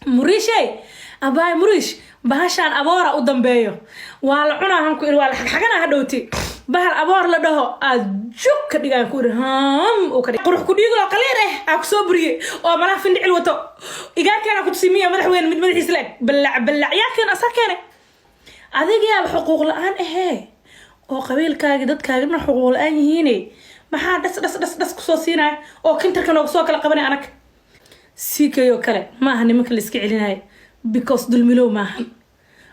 مريشي أباي مريش bahashaan aboora u dambeeyo waa la cunaa han ku ir waa la xaqana hadhowti bahal aboor la dhaho aad juk ka dhigaan ku ir oo ka qurux ku dhigo qaleer ah ku soo buriye oo malaha findicil wato igaarkana ku tusimiya madaxweyne mid madaxiis leeg balac yaa keen asakane adiga yaa xuquuq la'aan oo qabiilkaaga dadkaaga xuquuq la'aan yihiin maxaa das ku soo siinay oo kintarkan oo soo kala qabanay anag sikayo kale ma aha nimanka la iska celinay because dulmilow maahan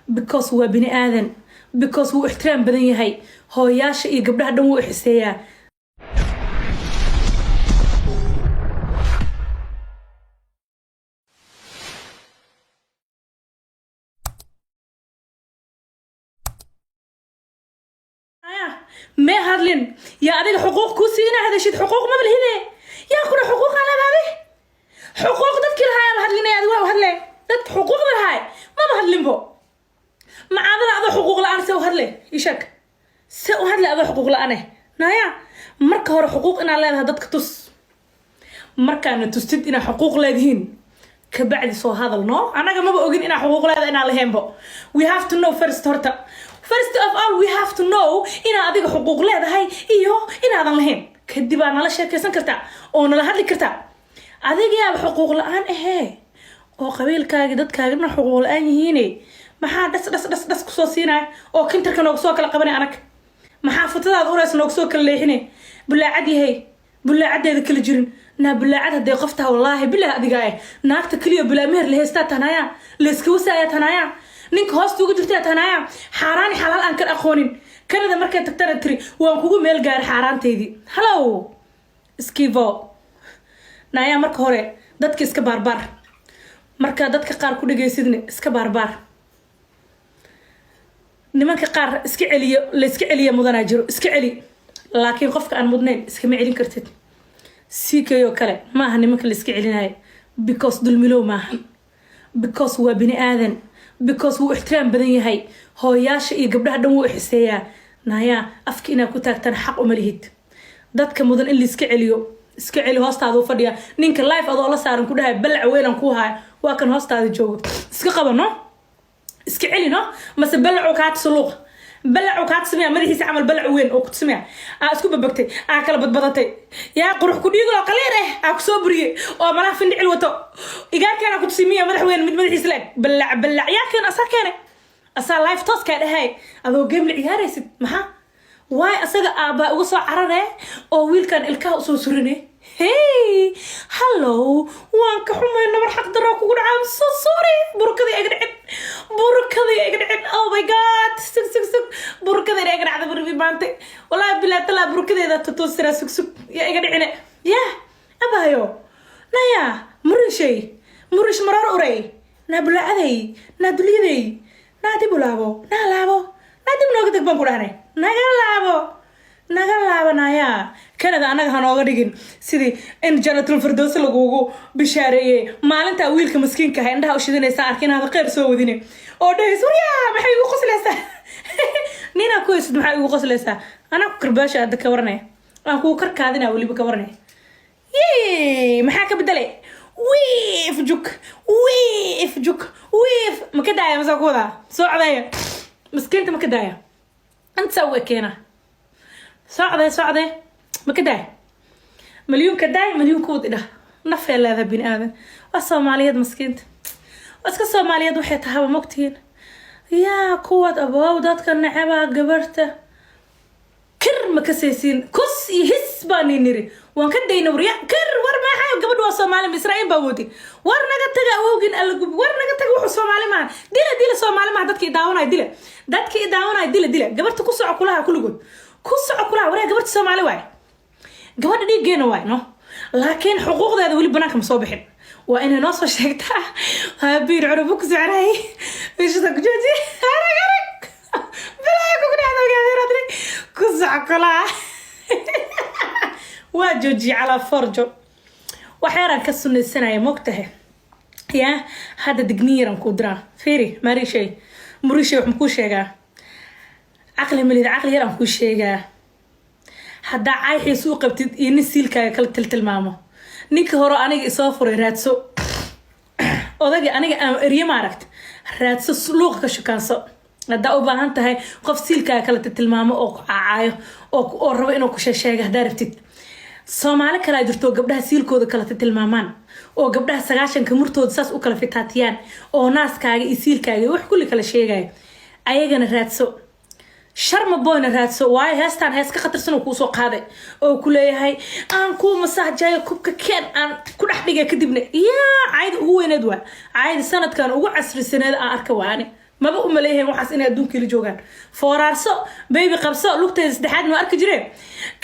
because waa bini aadan because wuu ixtiraam badan yahay hooyaasha iyo gabdhaha dhan wuu xiseeyaa ما هادلين يا أديك حقوق كوسينا هذا شيء حقوق ما بالهذا يا كنا حقوق على بابي حقوق ضد كل هاي هادلين يا أدوار هادلين ضد حقوق بالهاي ما بهادلين بو ما عادنا هذا حقوق الآن سو هادلين يشك سو هادلين هذا حقوق الآن نايا مركه هو حقوق إن الله هذا تكتس مركه أن تستد إن حقوق لدهين كبعد سو هذا النوع أنا ما بقول إن حقوق لهذا إن الله هم بو we have to know first هرتا first of all we have to know إن أديك حقوق لهذا إيوه إن هذا لهم كدبان على شيء كيسن كرتا أو نلا هذا كرتا أديك يا حقوق الآن أو قبيل كاجد كاجدنا حقوق الآن يهيني ما حد دس كسوسينا أو كنت كانوا كسوك لقبني أناك ما حافظت هذا ورأس نوكسوك اللي هني بلا عادي بلا عادي هذا كل جرين بلا عاد هدي قفتها والله بلا هذي جاي ناكت كليو بلا مهر اللي هستات هنايا لسكوسة يا هنايا نينك هوست وجدت يا هنايا حراني حلال أنكر أخونين كان هذا مركز تقدر تري وانكوجو ميل جار حران تيدي هلو سكيفو نايا مرك هوري دتك إسك باربار مركز دتك قار كل جاي سيدني إسك باربار نمك قار إسك عليا لإسك عليا مدناجر إسك علي لكن قفك عن مدنين إسك معلين كرتت سيكيو كله ما هنمك اللي إسك علينا because دلملو maahan because waa bini aadan because wuu ixtiraam badan yahay hooyaasha iyo gabdhaha dhan wuu xiseeyaa naya afka inaad ku taagtaan xaq uma lihid dadka mudan in la iska celi hoostaada u fadhiya ninka live adoo la saaran ku dhahay balac weelan ku haay waa kan hoostaada joogo iska qabano iska celino mase balac ka tsuluq بلع وكات سميع مدحيس عمل بلع وين او كنت سميع اسكو ببكتي كلا بدبدتي يا قروح كديغلو قليره اكو سو بري او ملا فندعل وتو ايغا كان كنت سميع مدح وين مدحيس لك بلع يا كان اسكنه اسا لايف توس كان هي ادو جيم لعياريsid maxaa way asaga aaba ugu soo carare oo wiilkan ilka soo surine hey hello waan ka xumay nabar xaq daro kugu dhacay so sorry burkadii iga dhicin oh my god sug burkadii iga dhacday burbi maanta wallahi bilaa tala burkadeeda toosira sug ya iga dhicine ya abayo naya murish marar uray na bulaaday na duliday na dibulaabo na laabo na dib nooga degban ku dhaanay naga laabanaya kanada anaga hanooga dhigin sidii in jannatul firdaws lagugu bishaareeyay maalinta wiilka miskiinka ah indhaha u shidanaysa arkinaada qeyr soo wadine oo dhahay suuriya maxay ugu qoslaysaa nina ku isd maxay ugu qoslaysaa ana ku karbaasha aad ka warnay aan ku karkaadina waliba ka warnay maxaa ka bedelay wiif juk ma ka daaya ma soo wada soo cadaya miskiinta ma ka daaya أنت سوي كينا صعدة ما كده مليون كداي مليون كود ده نفع هذا بني آدم والصوماليات مسكينت الصوماليات وحيتها ومقتين يا قوة أبوه ودات كان نعبها قبرته كر مكسيسين كس يهس باني نري وان كده ينوريا كر ورما حاجة قبل والصومالي بإسرائيل بودي ورنا قد تجا ووجن الجب ورنا قد تجا والصومالي معه ديلا صومالي معه دتك يداونا ديلا قبرت كسر عقلها كل جود كسر عقلها ورا قبرت الصومالي واي قبرت دي جينا واي نو لكن حقوق ذا ولي بناك مصابحين وأنا ناصر شكتها هبير عربك زعري إيش تقولي أنا بلا يكون هذا قاعد يردني كسر عقلها واجوجي على فرجه وحيرا كسر السنة مقتها يا هذا دقنيرا كودرا فيري ماري شيء مريشي وحمكو شيغا عقلي مليد عقلي يرا مكو شيغا حدا عايحي سوق قبتid iyo nisiilka kala tilmaamo ninka hore aniga isoo furay raadso odagi aniga aan eriye maaragt raadso luuqa ka shukaanso haddaa u baahan tahay qof siilkaaga kala tilmaamo oo caacayo oo rabo inuu ku sheego haddaa rabtid Soomaali kala jirto gabdhaha siilkooda kala tilmaamaan oo gabdhaha 9 murtooda saas u kala fitaatiyaan oo naaskaaga iyo siilkaaga wax kulli kala sheegay ayagana raadso sharma boyna raadso waay heestaan hees ka khatarsan oo ku soo qaaday oo ku leeyahay aan ku masaajayo kubka keen aan ku dhex dhigay kadibna cayd ugu weyneed waa cayd sanadkan ugu casrisaneed aan arka waani maba u maleeyeen waxaas inay adduunka la joogaan foorarso baby qabso lugteeda saddexaad ma arki jireen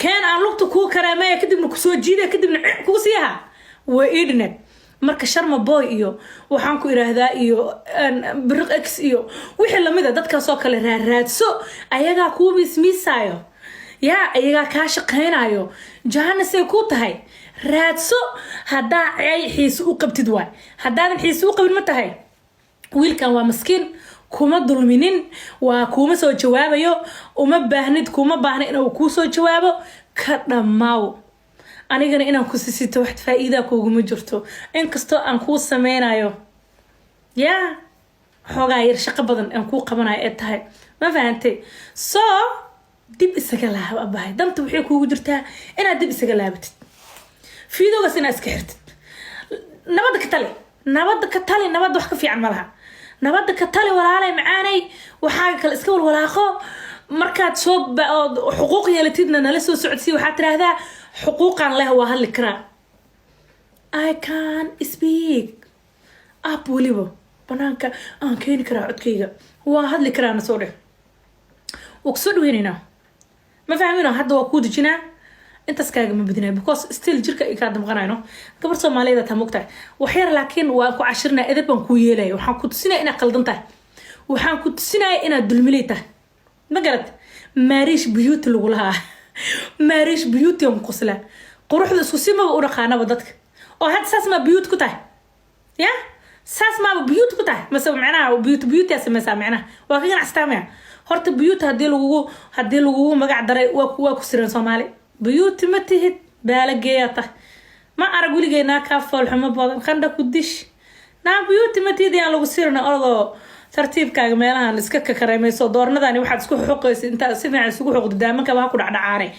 keen aan lugta ku kareemay kadibna ku soo jiiday kadibna ku siiha way idnet marka sharma boy iyo waxaan ku iraahdaa iyo briq x iyo wixii lamid ah dadka soo kale raadso ayaga ku mismisaayo ayaga ka shaqeynayo jahanasay ku tahay raadso hadaa ay xiiso u qabtid waa hadaadan xiiso u qabin ma tahay wiilkan waa maskiin kuma dulminin waa kuma soo jawaabayo uma baahnid kuma baahna inuu ku soo jawaabo ka dhamaaw anigana inaan ku sisito wax faa'iido kuuguma jirto inkastoo aan ku sameynayo xogaa yar shaqo badan aan ku qabanayo ee tahay ma fahantay soo dib isaga laab abahay danta waxay kuugu jirtaa inaad dib isaga laabatid fiidoogaas inaad iska xirtid nabadda ka tali nabad wax ka fiican malaha nabadda ka tali walaalay macaanay waxaa kale iska walwalaaqo markaad soo xuquuq yeelatidna nala soo socodsii waxaad tiraahdaa xuquuqan leh waa hadli karaa I can speak up waliba banaanka aan keeni karaa codkayga waa hadli karaa na soo dheh وكسر ويننا ما فاهمينه حد وقود جنا انت سكاج ما بدنا because still جرك يكادم غناينه قبل Soomaaliya ta moogtahay waxyar laakiin waa ku cashirna edeb baan ku yeelay waxaan ku tusinay ina qaldantahay waxaan ku tusinay ina dulmileyta ma garad marish beauty lagu lahaa marish beauty on qosla quruxda isku sima u raqaanaba dadka oo had saas ma beauty ku tahay ya saas ma beauty ku tahay masoo macnaha beauty asma macnaha waa ka ganacsataa horta beauty hadii lagu magac daray waa ku siran Soomaali beauty ma tihid baalageeyata ma arag wiligeena ka fool xumo badan qanda ku dish na beauty ma tihid aan lagu sirna ordo tartiibkaaga meelahan iska ka kareemayso doornadani waxaad isku xuquuqaysid inta si fiican isugu xuquuqdo daamanka waa ku dhacdhacaanay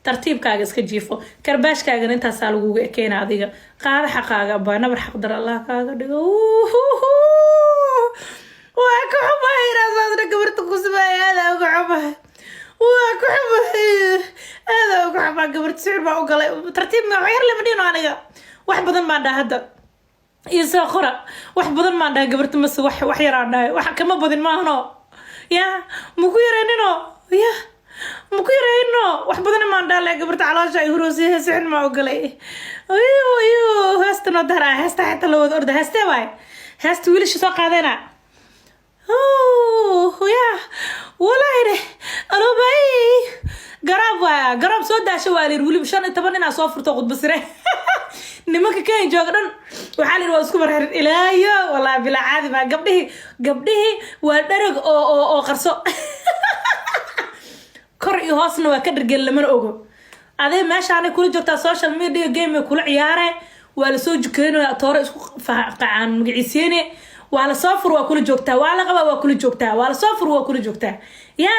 tartiibkaaga iska jiifo karbaashkaaga inta saa lagu keenaa adiga qaada xaqaaga baa nabar xaq dar Allah kaaga dhigo waa ku xumahay raasada gabarta ku sameeyay ku xumahay waa ku xumahay ku xumahay gabarta sir baa u galay tartiib ma waxyar lama dhino aniga wax badan ma dhaahada isoo qora wax badan ma dhahay gabarta mas wax yar aan dhahay wax kama badin ma ahno ya ma ku yareenino ya ma ku yareenino wax badan ma dhahay gabarta caloosha ay horoosay sixin ma u galay ayo haastana dara haasta xita loo orda haaste way haasta wiilasha soo qaadayna يا والله أنا باي قراب سودا شوالي ولي بشان تبني أنا صافر تاخد بسره نمك كاين جاكرن وحالي رواسكو مرحر إلهي والله بلا عادي ما قبله ودرج أو قرصو كرئي هاسنا وكدر جل من أوجو هذا ماشي أنا كل جوتا سوشيال ميديا جيم كل عياره ولا سوج كانوا طارق عن مقعسيني وعلى صفر وكل جوكتا وعلى غبا وكل جوكتا وعلى صفر وكل جوكتا يا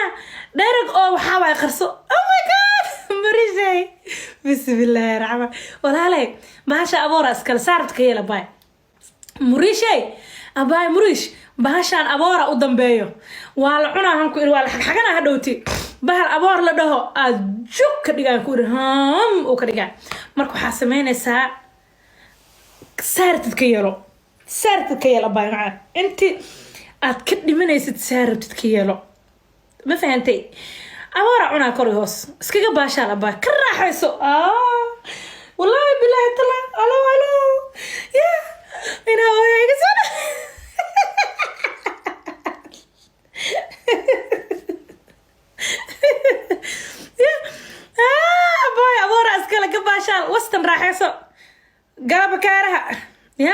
دارك او حوا يخرسو او ماي جاد مريجي بسم الله الرحمن ولا عليك باشا ابورا اسكل صارت كيلا باي مريشي اباي مريش باشا ابورا ودنبيو ولا عنا هنكو ولا حقنا هدوتي bahal aboor la dhaho aad joog ka dhigaan ku ham oo ka dhigaan marka waxa sameynaysaa saartid ka yelo saartid ka yelo baa macaan intii aad ka dhimanaysid saartid ka yelo ma fahantay aboora cuna kor hoos iskaga baashaa la baa ka raaxayso wallahi billahi tala alo ya ina iga soo باي أبورا أسكالة كباشال وستن راحيسو قلب كارها يا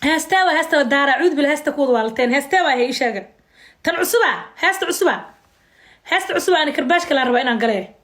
هستوى دارا عود بالهستا كود والتين هستوى هي إشاقة تن عصبة هست عصبة أنا كرباش كلا ربعين أنقليه